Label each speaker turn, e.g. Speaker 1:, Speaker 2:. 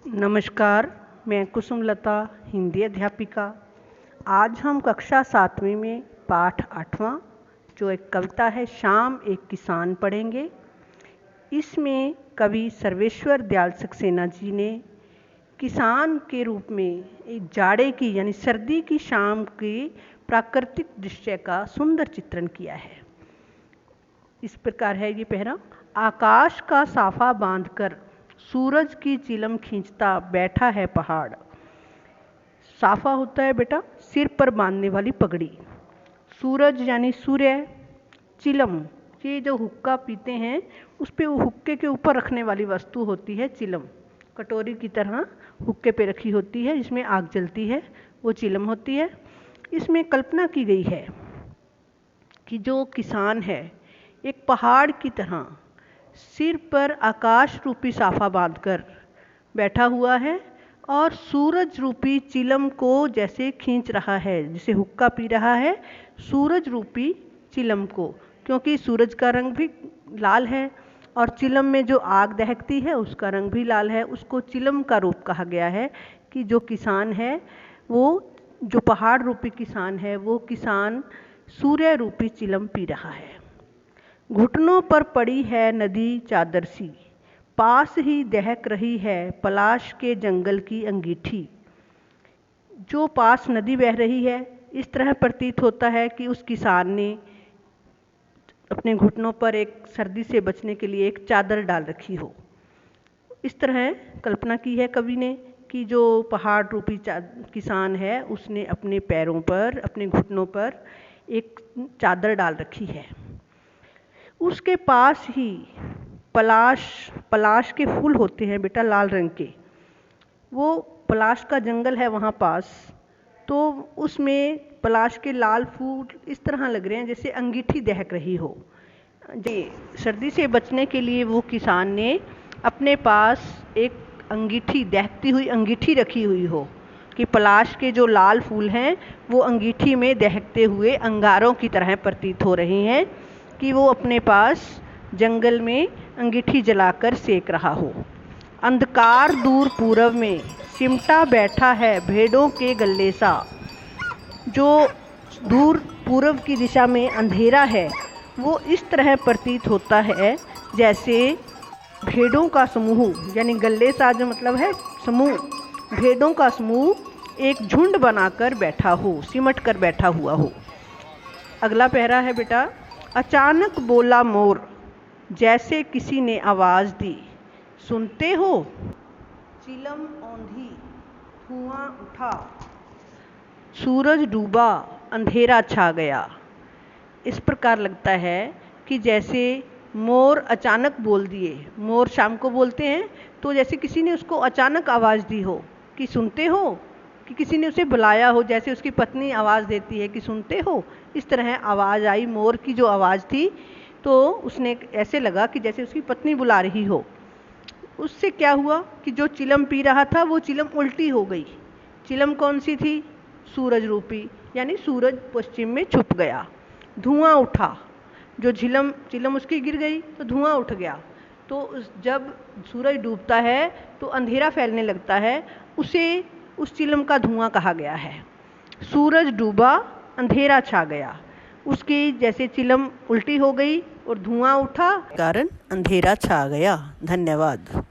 Speaker 1: नमस्कार, मैं कुसुमलता, हिंदी अध्यापिका। आज हम कक्षा 7वीं में पाठ 8वां जो एक कविता है शाम एक किसान पढ़ेंगे। इसमें कवि सर्वेश्वर दयाल सक्सेना जी ने किसान के रूप में एक जाड़े की यानी सर्दी की शाम के प्राकृतिक दृश्य का सुंदर चित्रण किया है। इस प्रकार है ये पहरा। आकाश का साफा बांधकर सूरज की चिलम खींचता बैठा है पहाड़। साफा होता है बेटा सिर पर बांधने वाली पगड़ी। सूरज यानी सूर्य, चिलम ये जो हुक्का पीते हैं उस पे वो हुक्के के ऊपर रखने वाली वस्तु होती है चिलम। कटोरी की तरह हुक्के पे रखी होती है जिसमें आग जलती है, वो चिलम होती है। इसमें कल्पना की गई है कि जो किसान है एक पहाड़ की तरह सिर पर आकाश रूपी साफा बांधकर बैठा हुआ है और सूरज रूपी चिलम को जैसे खींच रहा है, जिसे हुक्का पी रहा है सूरज रूपी चिलम को, क्योंकि सूरज का रंग भी लाल है और चिलम में जो आग दहकती है उसका रंग भी लाल है। उसको चिलम का रूप कहा गया है कि जो किसान है वो जो पहाड़ रूपी किसान है वो किसान सूर्य रूपी चिलम पी रहा है। घुटनों पर पड़ी है नदी चादर सी, पास ही दहक रही है पलाश के जंगल की अंगीठी। जो पास नदी बह रही है इस तरह प्रतीत होता है कि उस किसान ने अपने घुटनों पर एक सर्दी से बचने के लिए एक चादर डाल रखी हो। इस तरह कल्पना की है कवि ने कि जो पहाड़ रूपी किसान है उसने अपने पैरों पर, अपने घुटनों पर एक चादर डाल रखी है। उसके पास ही पलाश के फूल होते हैं बेटा लाल रंग के, वो पलाश का जंगल है वहाँ पास, तो उसमें पलाश के लाल फूल इस तरह लग रहे हैं जैसे अंगीठी दहक रही हो। जी, सर्दी से बचने के लिए वो किसान ने अपने पास एक अंगीठी, दहकती हुई अंगीठी रखी हुई हो कि पलाश के जो लाल फूल हैं वो अंगीठी में दहकते हुए अंगारों की तरह प्रतीत हो रहे हैं कि वो अपने पास जंगल में अंगीठी जलाकर सेक रहा हो। अंधकार दूर पूरब में सिमटा बैठा है भेड़ों के गल्ले सा। जो दूर पूरब की दिशा में अंधेरा है वो इस तरह प्रतीत होता है जैसे भेड़ों का समूह, यानी गल्ले सा जो मतलब है समूह, भेड़ों का समूह एक झुंड बनाकर बैठा हो, सिमट कर बैठा हुआ हो। अगला पहरा है बेटा। अचानक बोला मोर जैसे किसी ने आवाज़ दी, सुनते हो? चिलम औंधी, धुआं उठा, सूरज डूबा, अंधेरा छा गया। इस प्रकार लगता है कि जैसे मोर अचानक बोल दिए। मोर शाम को बोलते हैं तो जैसे किसी ने उसको अचानक आवाज़ दी हो कि सुनते हो, कि किसी ने उसे बुलाया हो, जैसे उसकी पत्नी आवाज़ देती है कि सुनते हो। इस तरह आवाज़ आई, मोर की जो आवाज़ थी तो उसने ऐसे लगा कि जैसे उसकी पत्नी बुला रही हो। उससे क्या हुआ कि जो चिलम पी रहा था वो चिलम उल्टी हो गई। चिलम कौन सी थी? सूरज रूपी, यानी सूरज पश्चिम में छुप गया। धुआं उठा, जो चिलम उसकी गिर गई तो धुआं उठ गया। तो जब सूरज डूबता है तो अंधेरा फैलने लगता है, उसे उस चिलम का धुआं कहा गया है। सूरज डूबा, अंधेरा छा गया। उसकी जैसे चिलम उल्टी हो गई और धुआं उठा, कारण अंधेरा छा गया। धन्यवाद।